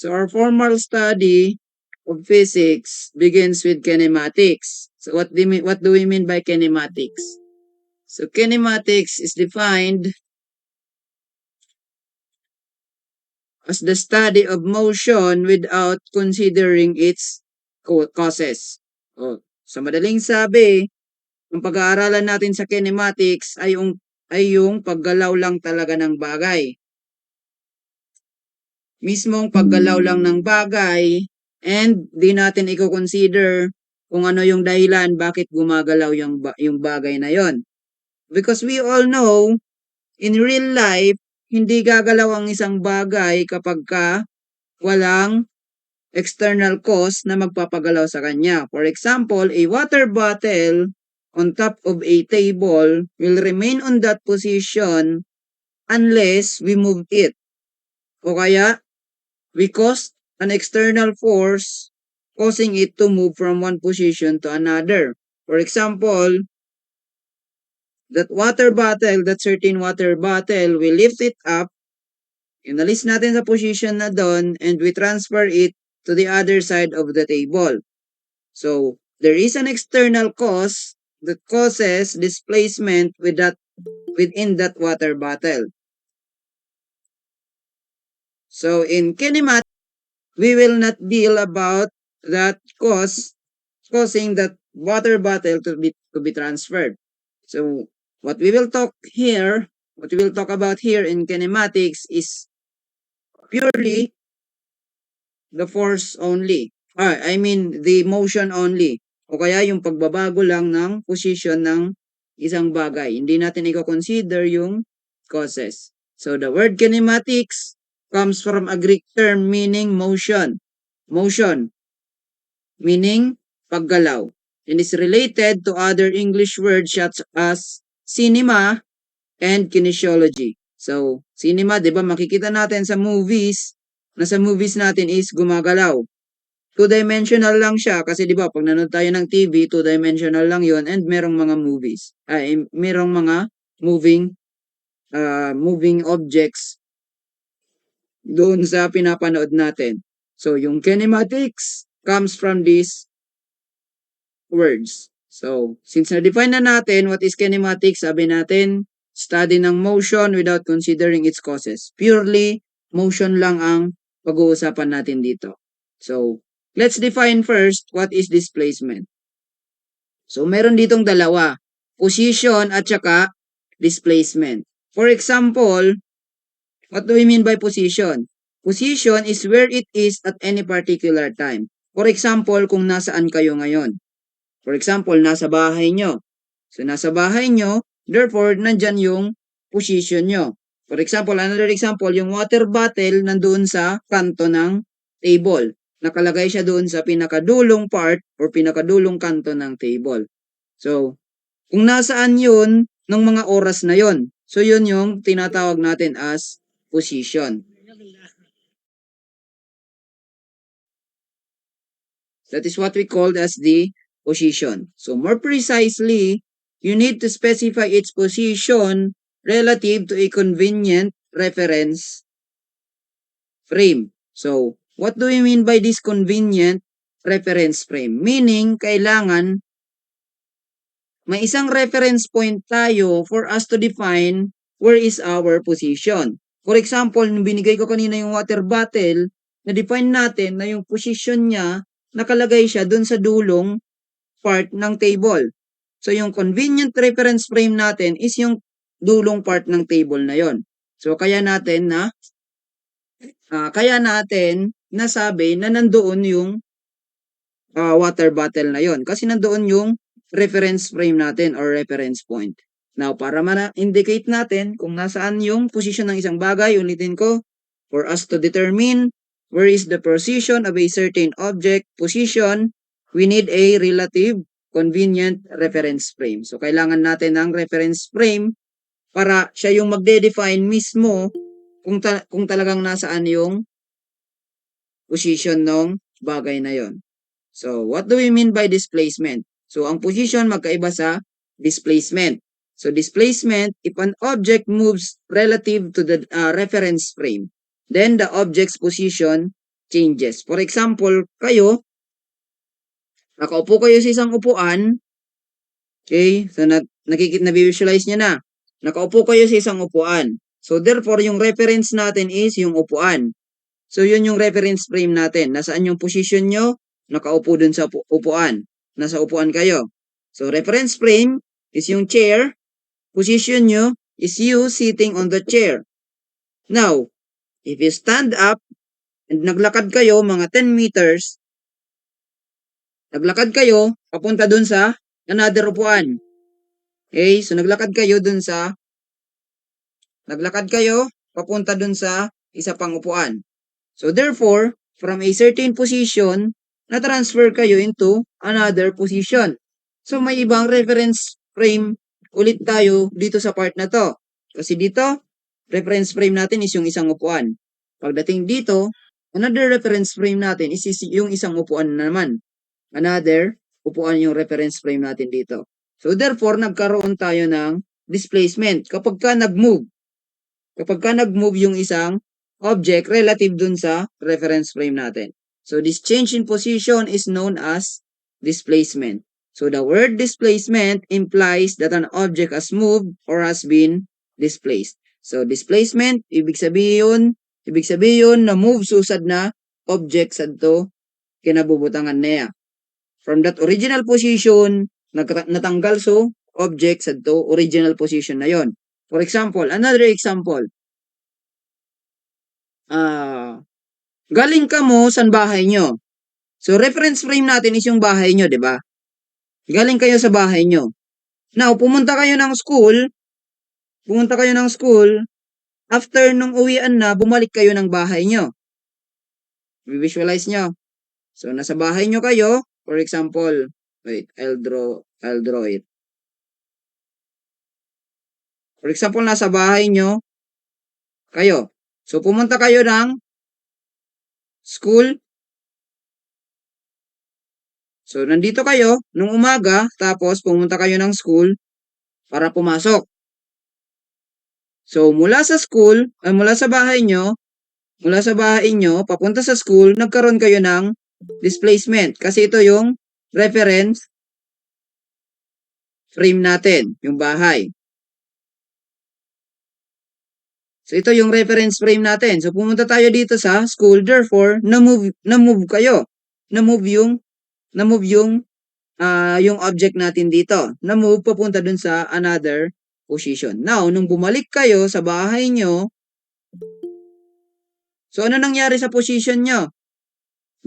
So our formal study of physics begins with kinematics. So what do we mean by kinematics? So kinematics is defined as the study of motion without considering its causes. Sa madaling sabi, ang pag-aaralan natin sa kinematics ay yung paggalaw lang talaga ng bagay. Mismong paggalaw lang ng bagay and di natin i-consider kung ano yung dahilan bakit gumagalaw yung bagay na yon. Because we all know, in real life, hindi gagalaw ang isang bagay kapag walang external cause na magpapagalaw sa kanya. For example, a water bottle on top of a table will remain on that position unless we move it. O kaya, we cause an external force causing it to move from one position to another. For example, that certain water bottle, we lift it up, inalis natin sa position na doon, and we transfer it to the other side of the table. So, there is an external cause that causes displacement within that water bottle. So, in kinematics, we will not deal about that causing that water bottle to be transferred. So, what we will talk about here in kinematics is purely the force only. The motion only. O kaya yung pagbabago lang ng position ng isang bagay. Hindi natin i-consider yung causes. So the word kinematics comes from a Greek term meaning motion. Motion, meaning paggalaw. And is related to other English words such as cinema and kinesiology. So, cinema, di ba, makikita natin sa movies, na sa movies natin is gumagalaw. Two-dimensional lang siya kasi di ba pag nanood tayo ng TV, two-dimensional lang yon, and merong mga movies. Merong mga moving objects doon sa pinapanood natin. So, yung kinematics comes from these words. So, since na-define na natin what is kinematics, sabi natin, study ng motion without considering its causes. Purely, motion lang ang pag-uusapan natin dito. So, let's define first what is displacement. So, meron ditong dalawa, position at saka displacement. For example, what do we mean by position? Position is where it is at any particular time. For example, kung nasaan kayo ngayon. For example, nasa bahay nyo. So, nasa bahay nyo, therefore, nandyan yung position nyo. For example, another example, yung water bottle nandoon sa kanto ng table. Nakalagay siya doon sa pinakadulong part or pinakadulong kanto ng table. So, kung nasaan yun ng mga oras na yun. So, yun yung tinatawag natin as position. That is what we call as the position. So, more precisely, you need to specify its position relative to a convenient reference frame. So, what do we mean by this convenient reference frame? Meaning, kailangan may isang reference point tayo for us to define where is our position. For example, nung binigay ko kanina yung water bottle, na-define natin na yung position niya, nakalagay siya dun sa dulong part ng table. So, yung convenient reference frame natin is yung dulong part ng table na yon. So, kaya natin nasabi na nandoon yung water bottle na yon. Kasi nandoon yung reference frame natin or reference point. Now, para ma-indicate natin kung nasaan yung position ng isang bagay, ulitin ko, for us to determine where is the position of a certain object position, we need a relative convenient reference frame. So, kailangan natin ng reference frame para siya yung magde-define mismo kung talagang nasaan yung position ng bagay na yon. So, what do we mean by displacement? So, ang position magkaiba sa displacement. So, displacement, if an object moves relative to the reference frame, then the object's position changes. For example, kayo, nakaupo kayo sa isang upuan, okay? So, na-visualize nyo na. Nakaupo kayo sa isang upuan. So, therefore, yung reference natin is yung upuan. So, yun yung reference frame natin. Nasaan yung position nyo? Nakaupo dun sa upuan. Nasa upuan kayo. So, reference frame is yung chair. Position nyo is you sitting on the chair. Now, if you stand up and naglakad kayo mga 10 meters, naglakad kayo papunta dun sa another upuan. Okay? So, naglakad kayo papunta dun sa isa pang upuan. So, therefore, from a certain position, na-transfer kayo into another position. So, may ibang reference frame ulit tayo dito sa part na to. Kasi dito, reference frame natin is yung isang upuan. Pagdating dito, another reference frame natin is yung isang upuan na naman. Another upuan yung reference frame natin dito. So, therefore, nagkaroon tayo ng displacement. Kapag ka nag-move yung isang object relative dun sa reference frame natin. So, this change in position is known as displacement. So, the word displacement implies that an object has moved or has been displaced. So, displacement, ibig sabihin na move susad na object sad to kinabubutangan niya. From that original position, natanggal so object sad to original position na yon. For example, another example, galing ka mo sa bahay nyo. So, reference frame natin is yung bahay nyo, di ba? Galing kayo sa bahay nyo. Now, pumunta kayo ng school, after nung uwian na, bumalik kayo ng bahay nyo. Visualize nyo. So, nasa bahay nyo kayo, for example, wait, I'll draw it. For example, nasa bahay nyo, kayo. So, pumunta kayo ng school. So, nandito kayo nung umaga, tapos pumunta kayo ng school para pumasok. So, mula sa bahay nyo, papunta sa school, nagkaroon kayo ng displacement. Kasi ito yung reference frame natin, yung bahay. So, ito yung reference frame natin. So, pumunta tayo dito sa school. Therefore, na-move kayo. Na-move yung object natin dito. Na-move papunta dun sa another position. Now, nung bumalik kayo sa bahay nyo, so, ano nangyari sa position nyo?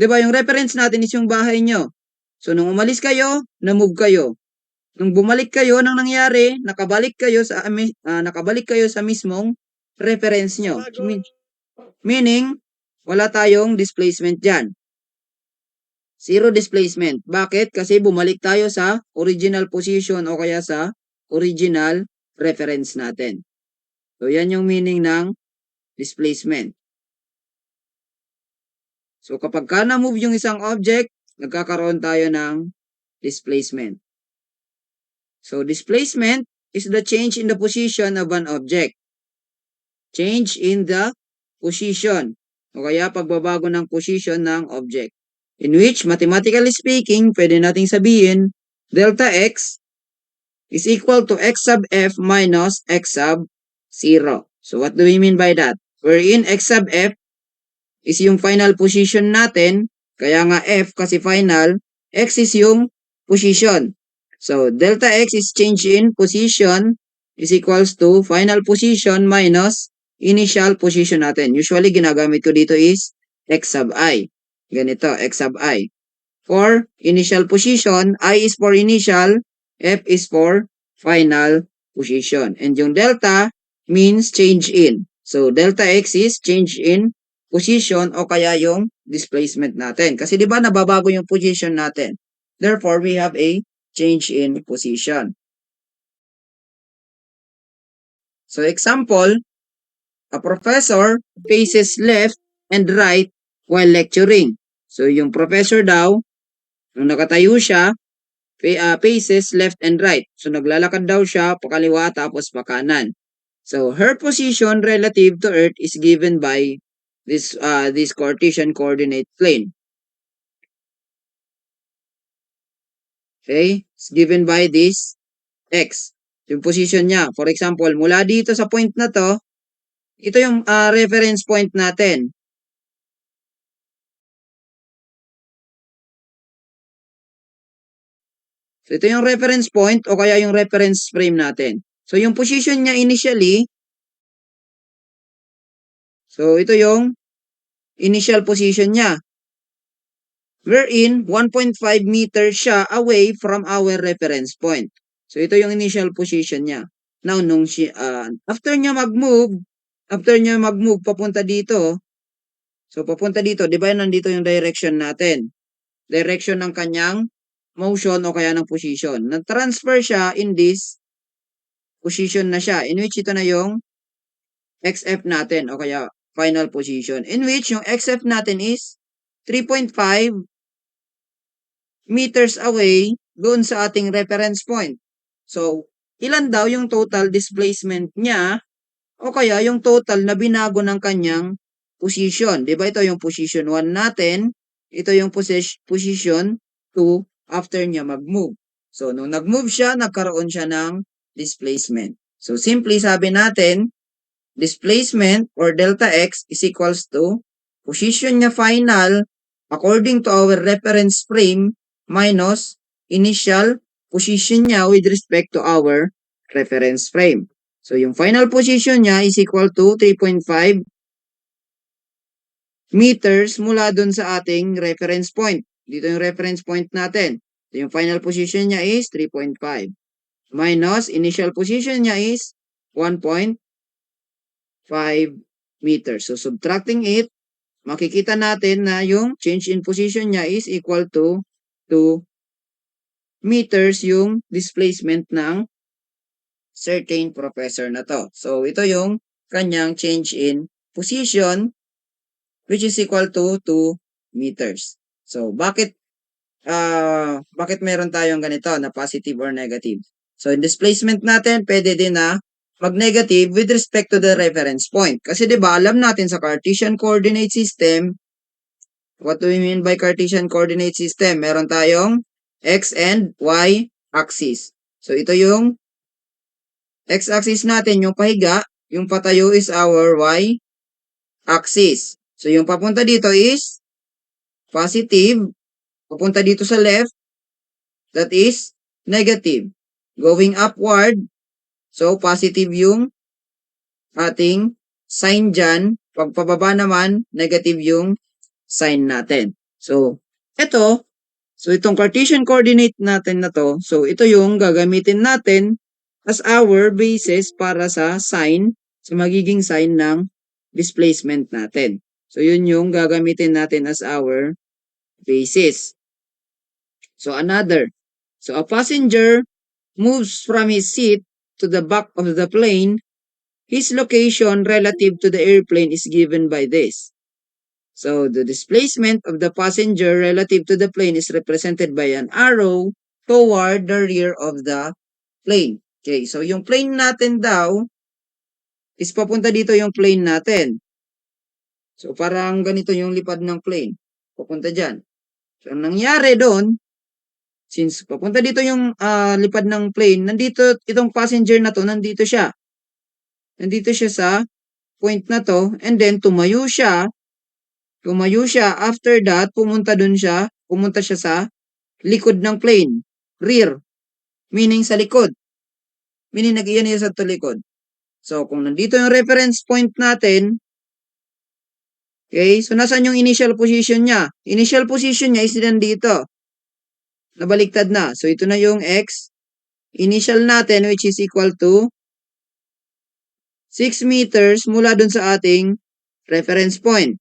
Diba, yung reference natin is yung bahay nyo. So, nung umalis kayo, na-move kayo. Nung bumalik kayo, nang nangyari, nakabalik kayo sa mismong reference nyo. Meaning, wala tayong displacement dyan. Zero displacement. Bakit? Kasi bumalik tayo sa original position o kaya sa original reference natin. So, yan yung meaning ng displacement. So, kapag ka na-move yung isang object, nagkakaroon tayo ng displacement. So, displacement is the change in the position of an object. Change in the position. O kaya pagbabago ng position ng object. In which, mathematically speaking, pwede nating sabihin, delta x is equal to x sub f minus x sub 0. So, what do we mean by that? Wherein x sub f is yung final position natin, kaya nga f kasi final, x is yung position. So, delta x is change in position is equals to final position minus initial position natin. Usually, ginagamit ko dito is x sub I. Ganito, x sub I. For initial position, I is for initial, f is for final position. And yung delta means change in. So, delta x is change in position o kaya yung displacement natin. Kasi di ba nababago yung position natin. Therefore, we have a change in position. So, example, a professor faces left and right while lecturing. So, yung professor daw, nung nakatayo siya, faces left and right. So, naglalakad daw siya pakaliwa tapos pakanan. So, her position relative to Earth is given by this Cartesian coordinate plane. Okay? It's given by this x. Yung position niya. For example, mula dito sa point na to, ito yung reference point natin. So, ito yung reference point o kaya yung reference frame natin. So, yung position niya initially, so ito yung initial position niya. Wherein 1.5 meters siya away from our reference point. So, ito yung initial position niya. Now, after niya mag-move papunta dito, so papunta dito, di ba nandito yung direction natin? Direction ng kanyang motion o kaya ng position. Nag-transfer siya in this position na siya, in which ito na yung XF natin o kaya final position. In which yung XF natin is 3.5 meters away doon sa ating reference point. So, ilan daw yung total displacement niya o kaya yung total na binago ng kanyang position. Di ba ito yung position 1 natin, ito yung position 2 after niya mag-move. So, nung nag-move siya, nagkaroon siya ng displacement. So, simply sabi natin, displacement or delta x is equals to position niya final according to our reference frame minus initial position niya with respect to our reference frame. So, yung final position niya is equal to 3.5 meters mula dun sa ating reference point. Dito yung reference point natin. So, yung final position niya is 3.5 minus initial position niya is 1.5 meters. So, subtracting it, makikita natin na yung change in position niya is equal to 2 meters yung displacement ng certain professor na to. So, ito yung kanyang change in position which is equal to 2 meters. So, bakit meron tayong ganito na positive or negative? So, in displacement natin, pwede din na mag-negative with respect to the reference point. Kasi 'di ba, alam natin sa Cartesian coordinate system, what do we mean by Cartesian coordinate system? Meron tayong x and y axis. So, ito yung x-axis natin, yung pahiga, yung patayo is our y-axis. So, yung papunta dito is positive. Papunta dito sa left, that is negative. Going upward, so positive yung ating sign dyan. Pag pababa naman, negative yung sign natin. So, itong Cartesian coordinate natin na to, so ito yung gagamitin natin as our basis para sa magiging sign ng displacement natin. So, yun yung gagamitin natin as our basis. So, a passenger moves from his seat to the back of the plane. His location relative to the airplane is given by this. So, the displacement of the passenger relative to the plane is represented by an arrow toward the rear of the plane. Okay, so yung plane natin daw is papunta dito yung plane natin. So, parang ganito yung lipad ng plane. Papunta dyan. So, ang nangyari doon, since papunta dito yung lipad ng plane, nandito, itong passenger na to, nandito siya. Nandito siya sa point na to, and then tumayo siya. After that, pumunta siya sa likod ng plane. Rear. Meaning sa likod. Meaning nag-iyan niya sa likod. So, kung nandito yung reference point natin, okay, so nasaan yung initial position niya? Initial position niya is nandito. Nabaliktad na. So, ito na yung x. Initial natin which is equal to 6 meters mula dun sa ating reference point.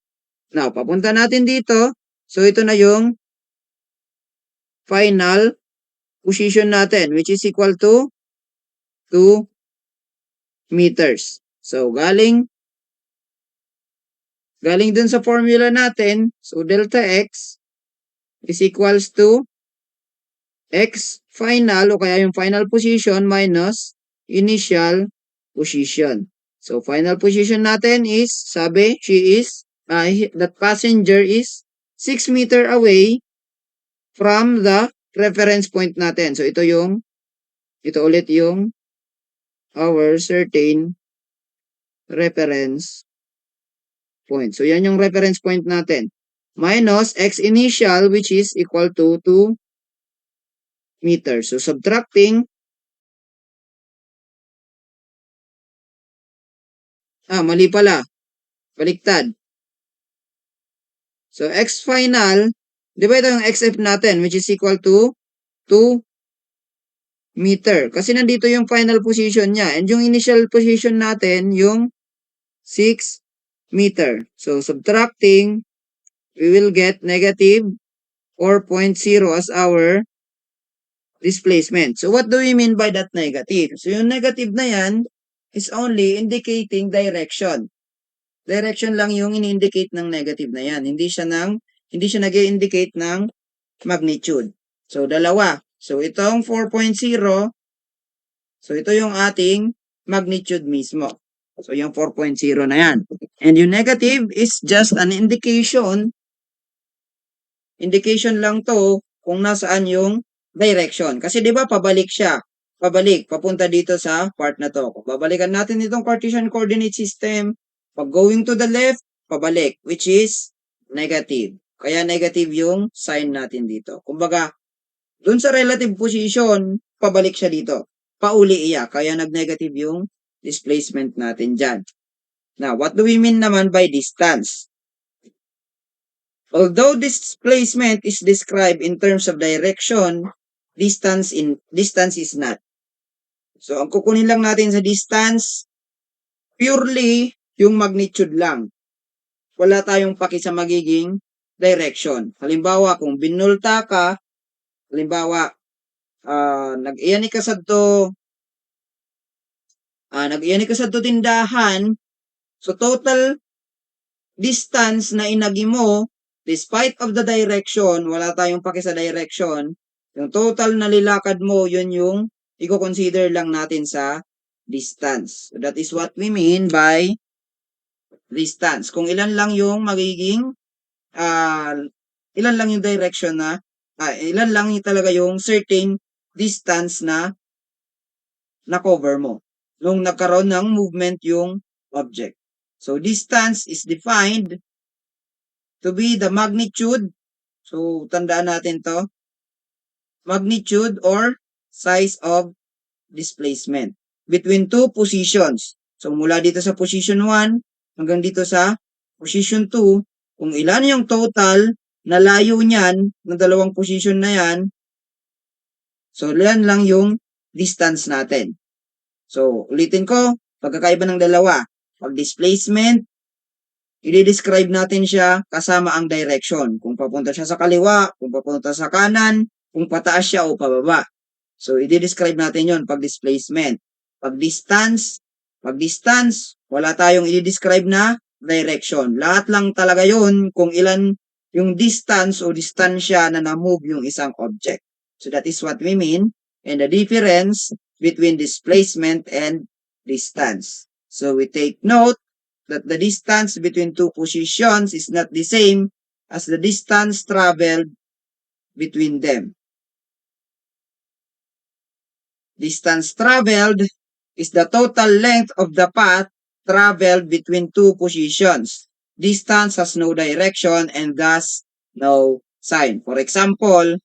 Now, papunta natin dito. So, ito na yung final position natin which is equal to 2 meters. So, galing dun sa formula natin, so delta x is equals to x final o kaya yung final position minus initial position. So, final position natin is, she is that passenger is 6 meter away from the reference point natin. So, ito ulit yung our certain reference point. So, yan yung reference point natin. Minus x initial, which is equal to 2 meters. So, subtracting, mali pala. Baliktad. So, x final, di ba ito yung xf natin, which is equal to 2 meter. Kasi nandito yung final position niya. And yung initial position natin, yung 6 meter. So, subtracting, we will get negative 4.0 as our displacement. So, what do we mean by that negative? So, yung negative na yan is only indicating direction. Direction lang yung ini-indicate ng negative na yan. Hindi siya nag-i-indicate ng magnitude. So, dalawa. So, itong 4.0, so ito yung ating magnitude mismo. So, yung 4.0 na yan. And yung negative is just an indication. Indication lang to kung nasaan yung direction. Kasi di ba pabalik siya. Pabalik, papunta dito sa part na to. Kung babalikan natin itong Cartesian coordinate system, pag going to the left, pabalik, which is negative. Kaya negative yung sign natin dito. Kumbaga, dun sa relative position, pabalik siya dito. Pauli iya, kaya nag-negative yung displacement natin dyan. Now, what do we mean naman by distance? Although displacement is described in terms of direction, distance is not. So, ang kukunin lang natin sa distance, purely yung magnitude lang. Wala tayong paki sa magiging direction. Halimbawa, kung binulta ka, halimbawa, nag-iyanik ka sa tindahan, so total distance na inagi mo, despite of the direction, wala tayong paki sa direction, yung total na lilakad mo, yun yung i-consider lang natin sa distance. So that is what we mean by distance. Kung ilan lang yung magiging, ilan lang yung direction na, ilan lang yung talaga yung certain distance na na-cover mo nung nagkaroon ng movement yung object. So, distance is defined to be the magnitude. So, tandaan natin to. Magnitude or size of displacement between two positions. So, mula dito sa position 1 hanggang dito sa position 2, kung ilan yung total na layo niyan ng dalawang position na yan, so, yan lang yung distance natin. So, ulitin ko, pagkakaiba ng dalawa. Pag displacement, i-describe natin siya kasama ang direction. Kung papunta siya sa kaliwa, kung papunta sa kanan, kung pataas siya o pababa. So, i-describe natin yon pag displacement. Pag distance, wala tayong i-describe na direction. Lahat lang talaga yon kung ilan yung distance o distansya na na-move yung isang object. So, that is what we mean. And the difference between displacement and distance. So, we take note that the distance between two positions is not the same as the distance traveled between them. Distance traveled is the total length of the path traveled between two positions. Distance has no direction and thus no sign. For example,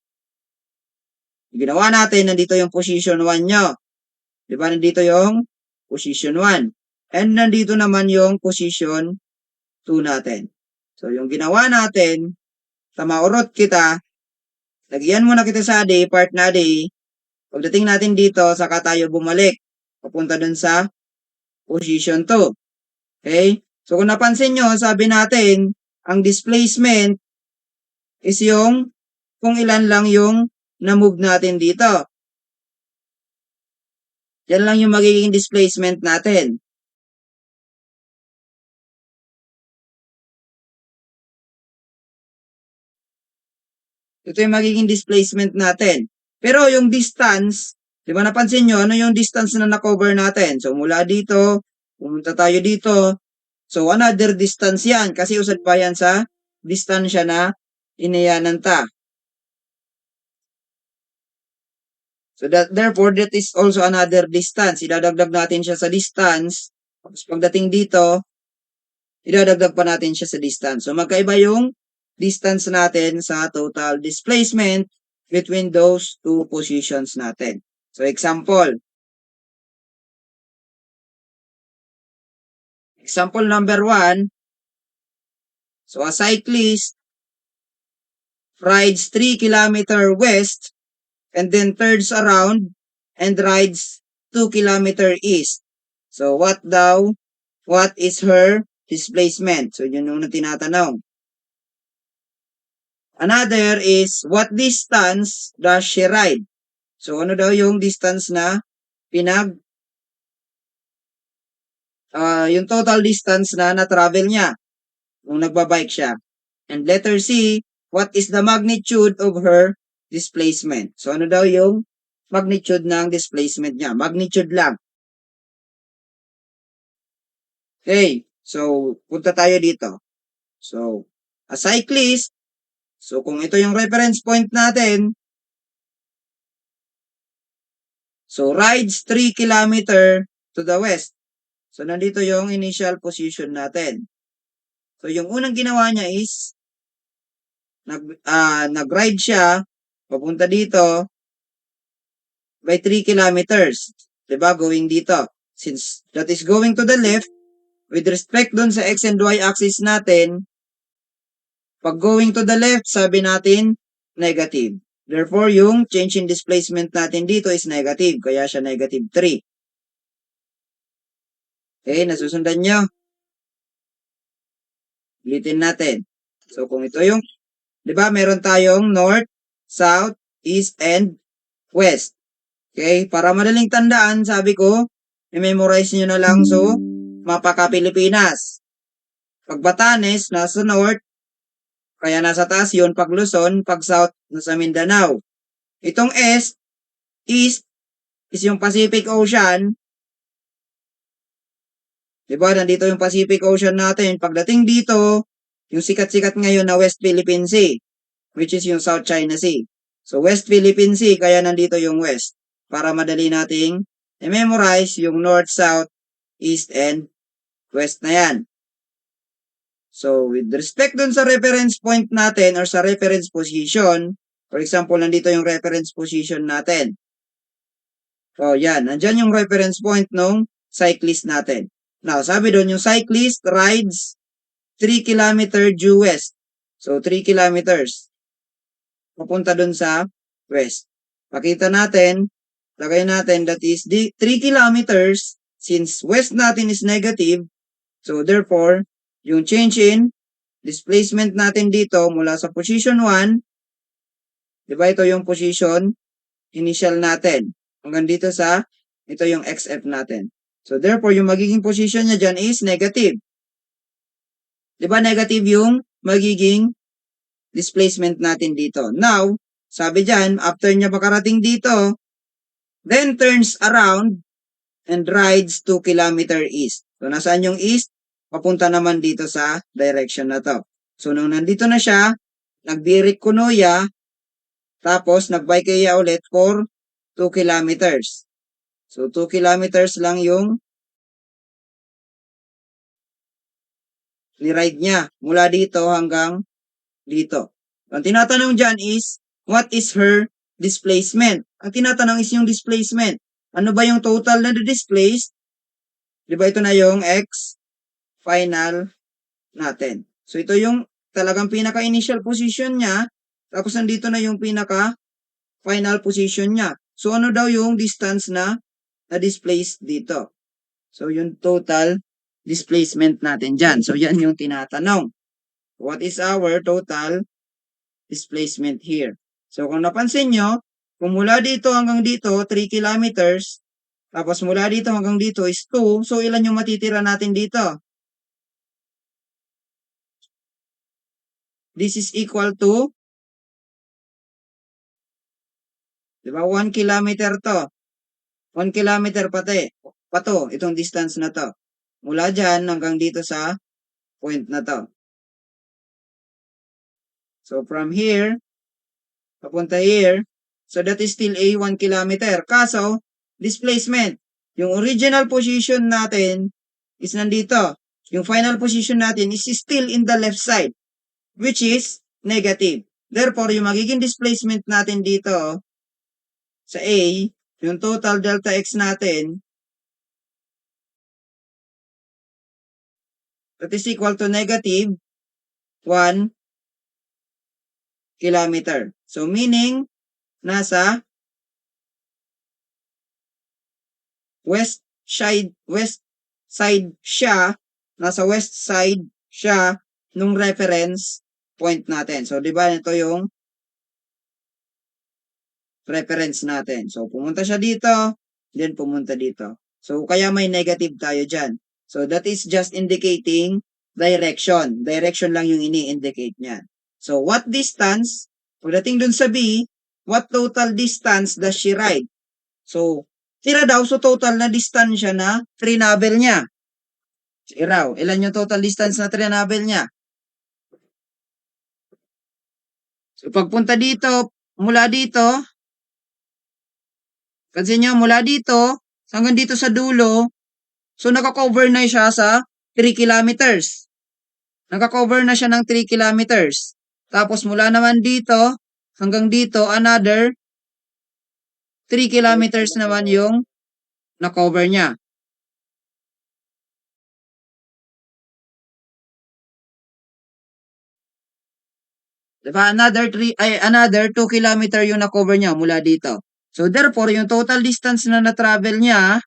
ginawa natin, nandito yung position 1 nyo. Di ba, nandito yung position 1. And nandito naman yung position 2 natin. So, yung ginawa natin, sa maurot kita, lagyan muna kita sa day, part na day. Pagdating natin dito, saka tayo bumalik. Papunta dun sa position 2. Okay? So, kung napansin nyo, sabi natin, ang displacement is yung kung ilan lang yung na-move natin dito. Yan lang yung magiging displacement natin. Ito yung magiging displacement natin. Pero yung distance, di ba napansin nyo, ano yung distance na na-cover natin? So, mula dito, pumunta tayo dito. So, another distance yan kasi usad pa yan sa distansya na iniyanan ta. So, therefore, that is also another distance. Idadagdag natin siya sa distance. Tapos pagdating dito, idadagdag pa natin siya sa distance. So, magkaiba yung distance natin sa total displacement between those two positions natin. So, example number 1. So, a cyclist rides 3 kilometer west and then turns around and rides 2 kilometer east. So, what is her displacement? So, yun yung tinatanong. Another is, what distance does she ride? So, ano daw yung distance na yung total distance na na-travel niya nung nagbabike siya. And letter C, what is the magnitude of her displacement? So, ano daw yung magnitude ng displacement niya? Magnitude lang. Okay, so, punta tayo dito. So, a cyclist, so kung ito yung reference point natin, so rides 3 kilometer to the west. So, nandito yung initial position natin. So, yung unang ginawa niya is, nag-ride siya, papunta dito, by 3 kilometers. Diba? Going dito. Since that is going to the left, with respect dun sa x and y axis natin, pag going to the left, sabi natin, negative. Therefore, yung change in displacement natin dito is negative. Kaya siya negative 3. Okay, nasusundan nyo? Ulitin natin. So, kung ito yung, di ba, meron tayong north, south, east, and west. Okay, para madaling tandaan, sabi ko, i-memorize nyo na lang. So, mapa ka Pilipinas. Pag Batanes, nasa north, kaya nasa taas yun. Pag Luzon, pag south, nasa Mindanao. Itong east is yung Pacific Ocean. Diba, nandito yung Pacific Ocean natin. Pagdating dito, yung sikat-sikat ngayon na West Philippine Sea, which is yung South China Sea. So, West Philippine Sea, kaya nandito yung west. Para madali nating i-memorize yung north, south, east, and west na yan. So, with respect dun sa reference point natin or sa reference position, for example, nandito yung reference position natin. So, yan. Nandyan yung reference point nung cyclist natin. Now, sabi doon, yung cyclist rides 3 kilometer due west. So, 3 kilometers. Papunta doon sa west. Pakita natin, lagay natin that is 3 kilometers since west natin is negative. So, therefore, yung change in displacement natin dito mula sa position 1, di ba ito yung position initial natin. Hanggang dito sa, ito yung XF natin. So, therefore, yung magiging position niya dyan is negative. Di ba negative yung magiging displacement natin dito. Now, sabi dyan, after niya makarating dito, then turns around and rides 2 kilometer east. So, nasaan yung east? Papunta naman dito sa direction na to. So, nung nandito na siya, nagbirik Kunoya, tapos nagbike kaya ulit for 2 kilometers. So, 2 kilometers lang yung ni-ride niya mula dito hanggang dito. Ang tinatanong dyan is, what is her displacement? Ang tinatanong is yung displacement. Ano ba yung total na displaced? Di ba ito na yung x final natin. So, ito yung talagang pinaka-initial position niya. Tapos, nandito na yung pinaka-final position niya. So, ano daw yung distance na na-displaced dito? So, yung total displacement natin dyan. So, yan yung tinatanong. What is our total displacement here? So, kung napansin nyo, kung mula dito hanggang dito, 3 kilometers, tapos mula dito hanggang dito is 2, so ilan yung matitira natin dito? This is equal to, di ba, 1 kilometer to. 1 kilometer pati. Pato, itong distance na to. Mula dyan hanggang dito sa point na to. So, from here, papunta here, so that is still a 1 kilometer. Kaso, displacement. Yung original position natin is nandito. Yung final position natin is still in the left side, which is negative. Therefore, yung magiging displacement natin dito sa A, yung total delta x natin, that is equal to negative 1 kilometer. So, meaning, nasa west side siya, nasa west side siya nung reference point natin. So, di ba ito yung reference natin. So, pumunta siya dito, then pumunta dito. So, kaya may negative tayo dyan. So, that is just indicating direction. Direction lang yung ini-indicate niyan. So, what distance, pagdating dun sa B, what total distance does she ride? So, tira daw, so total na distansya na trinavel niya. Iraw, ilan yung total distance na trinavel niya? So, pagpunta dito, mula dito, pansin nyo, mula dito, hanggang dito sa dulo, so nakakover na siya sa 3 kilometers. Nakakover na siya ng 3 kilometers. Tapos mula naman dito, hanggang dito, another 3 kilometers naman yung nakover niya. Diba? Another 2 kilometer yung na-cover niya mula dito. So, therefore, yung total distance na na-travel niya,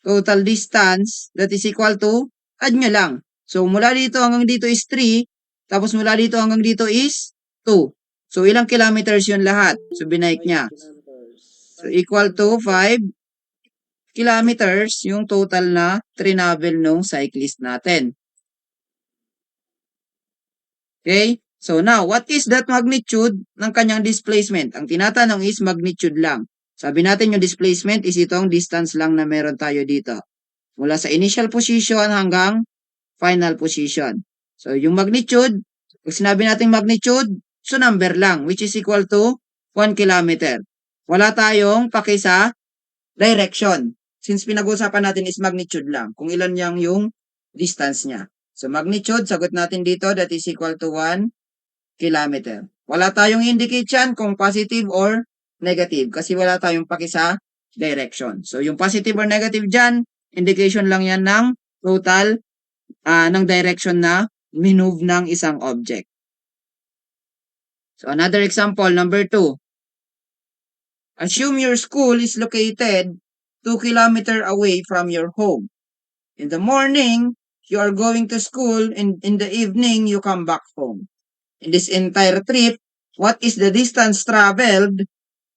total distance, that is equal to, add nyo lang. So, mula dito hanggang dito is 3, tapos mula dito hanggang dito is 2. So, ilang kilometers yun lahat? So, binaik niya. So, equal to 5 kilometers yung total na travel nung cyclist natin. Okay? So now, what is that magnitude ng kanyang displacement? Ang tinatanong is magnitude lang. Sabi natin yung displacement is itong distance lang na meron tayo dito. Mula sa initial position hanggang final position. So yung magnitude, pag sinabi natin magnitude, so number lang, which is equal to 1 kilometer. Wala tayong paki sa direction. Since pinag-uusapan natin is magnitude lang, kung ilan yung distance niya. So magnitude, sagot natin dito, that is equal to 1 kilometer. Wala tayong indicate yan kung positive or negative kasi wala tayong paki sa direction. So, yung positive or negative dyan, indication lang yan ng total ng direction na minove ng isang object. So, another example, number 2. Assume your school is located 2 kilometers away from your home. In the morning, you are going to school and in the evening, you come back home. In this entire trip, what is the distance traveled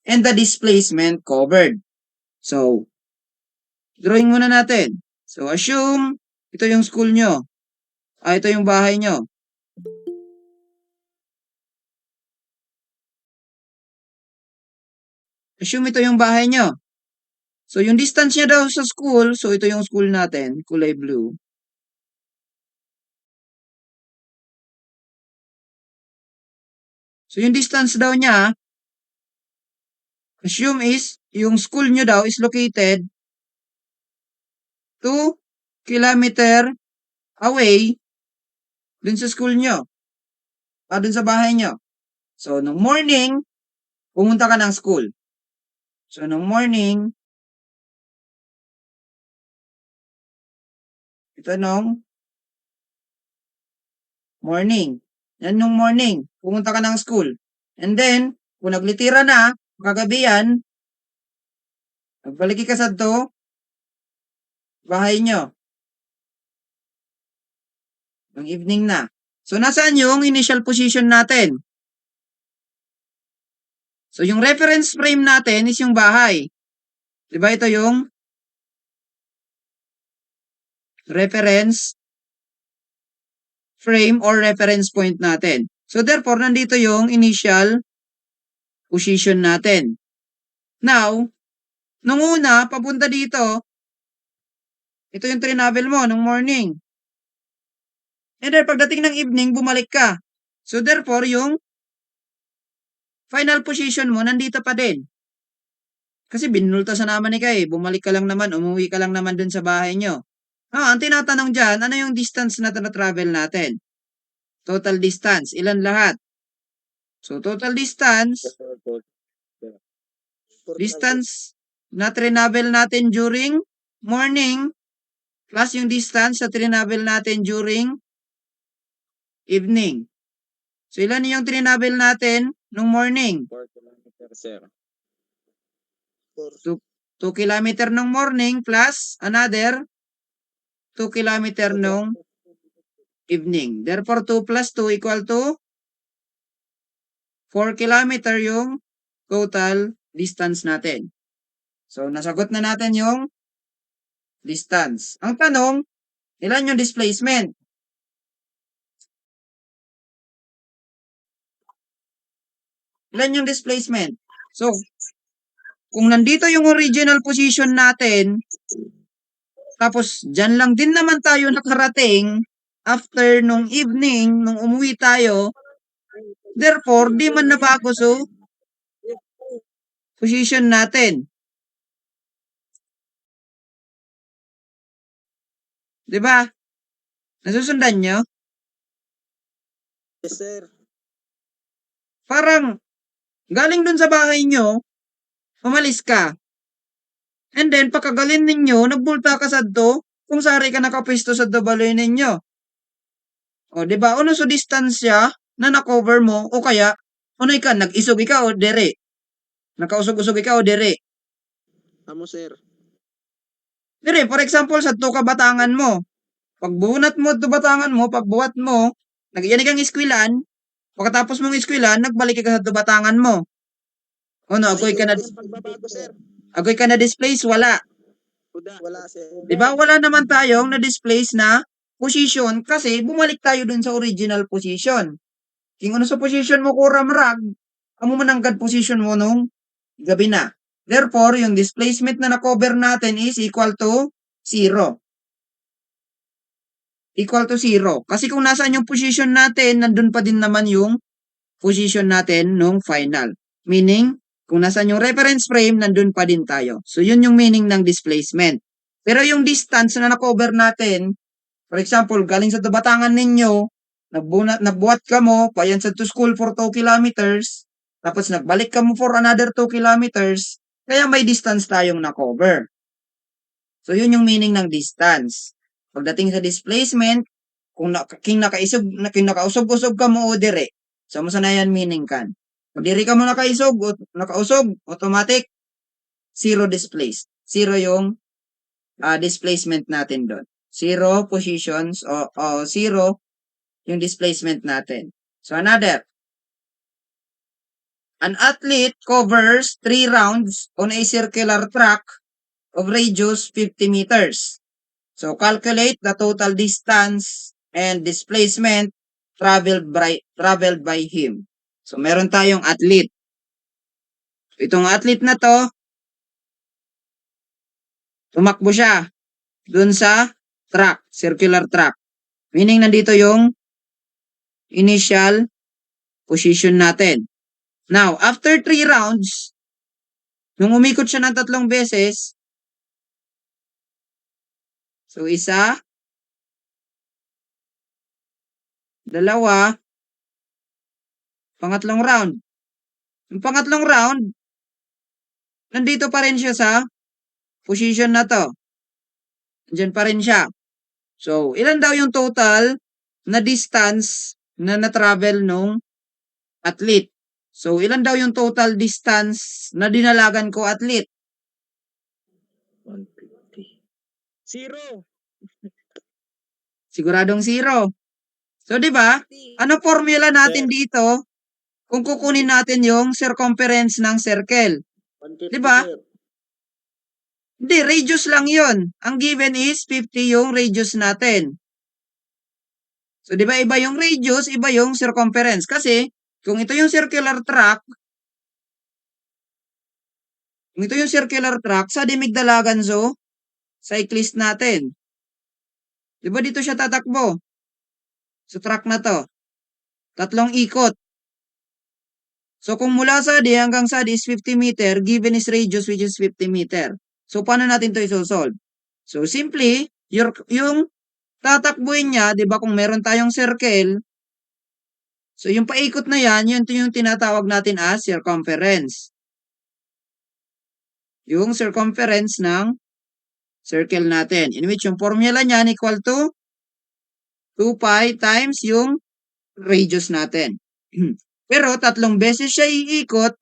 and the displacement covered? So, drawing muna natin. So, assume ito yung school nyo. Ito yung bahay nyo. Assume ito yung bahay nyo. So, yung distance niya daw sa school, so ito yung school natin, kulay blue. So, yung distance daw niya, assume is, yung school nyo daw is located 2 kilometer away dun sa school nyo. Dun sa bahay nyo. So, nung morning, pumunta ka ng school. So, nung morning, ito nung morning. Yan nung morning, pumunta ka ng school. And then, kung naglitira na, kagabi yan, nagbalik ka sa to, bahay nyo. Ng evening na. So, nasaan yung initial position natin? So, yung reference frame natin is yung bahay. Diba ito yung reference frame or reference point natin. So, therefore, nandito yung initial position natin. Now, nung una, papunta dito, Ito yung trinavel mo nung morning. And then, pagdating ng evening, bumalik ka. So, therefore, yung final position mo, nandito pa din. Kasi binultasan naman ni Kay, bumalik ka lang naman, umuwi ka lang naman dun sa bahay nyo. Ang tinatanong dyan, ano yung distance na travel natin? Total distance, ilan lahat? So, total distance na trinavel natin during morning, plus yung distance sa trinavel natin during evening. So, ilan yung trinavel natin nung morning? 4 kilometers, sir. 2 kilometer nung morning plus another 2 kilometer nung evening. Therefore, 2 plus 2 equal to 4 kilometer yung total distance natin. So, nasagot na natin yung distance. Ang tanong, ilan yung displacement? Ilan yung displacement? So, kung nandito yung original position natin, tapos dyan lang din naman tayo nakarating after nung evening, nung umuwi tayo, therefore, di man nabago so position natin. Di ba? Nasusundan nyo? Yes, sir. Parang galing dun sa bahay nyo, umalis ka. And then, pagkagalin ninyo, nagbulta ka sa do, kung sari ka nakapwesto sa dabaloy ninyo. O, di ba? Ano so distansya na na-cover mo, o kaya, unoy ka, nag-isog ka o dere? Nakausog-usog ka o dere? Amo, sir. Dere, for example, sa to kabatangan mo, pagbunat mo to batangan mo, pagbuhat mo, nagyan kang iskwilan, pagkatapos mong iskwilan, nagbalik ka sa to batangan mo. Ano, agoy ka na, Pagbabago, sir. agoy ka na displace, wala. Wala, sir. Di ba? Wala naman tayong na-displace na position kasi bumalik tayo dun sa original position. Kung ano sa position mo kuram rag, amo mananggad position mo nung gabi na. Therefore, yung displacement na na-cover natin is equal to 0. Equal to 0. Kasi kung nasaan yung position natin, nandun pa din naman yung position natin nung final. Meaning, kung nasaan yung reference frame, nandun pa din tayo. So, yun yung meaning ng displacement. Pero yung distance na na-cover natin, for example, galing sa Batangan ninyo, nagbuhat ka mo, payan sa to school for 2 kilometers, tapos nagbalik ka mo for another 2 kilometers, kaya may distance tayong na-cover. So, yun yung meaning ng distance. Pagdating sa displacement, kung nakausog-usog ka mo o dire, so mo sanayan meaning kan. Pag diri ka mo nakausog, automatic, zero displaced. Zero yung displacement natin doon. Zero positions o zero yung displacement natin. So another, an athlete covers 3 rounds on a circular track of radius 50 meters. So calculate the total distance and displacement traveled by him. So meron tayong athlete. Itong athlete na to, tumakbo siya dun sa track, circular track. Meaning nandito yung initial position natin. Now, after 3 rounds, nung umikot siya ng 3 beses, so isa, dalawa, pangatlong round. Yung pangatlong round, nandito pa rin siya sa position na to. Diyan pa rin siya. So, ilan daw yung total na distance na na-travel nung athlete? So, ilan daw yung total distance na dinalagan ko athlete? 150. 0. Siguradong 0. So, di ba? Ano formula natin dito kung kukunin natin yung circumference ng circle? 150, Di ba? sir. Hindi, radius lang yon. Ang given is 50 yung radius natin. So, di ba iba yung radius, iba yung circumference. Kasi, kung ito yung circular track, sa dimigdalagan so, cyclist natin. Di ba dito siya tatakbo? Sa track na to. 3 ikot. So kung mula sa D hanggang sa D is 50 meter, given is radius which is 50 meter. So paano natin to isosolve? So simply, yung tatakbuhin niya, di ba kung meron tayong circle, so yung paikot na yan, yun yung tinatawag natin as circumference. Yung circumference ng circle natin. In which yung formula niyan equal to 2 pi times yung radius natin. Pero 3 beses siya iikot,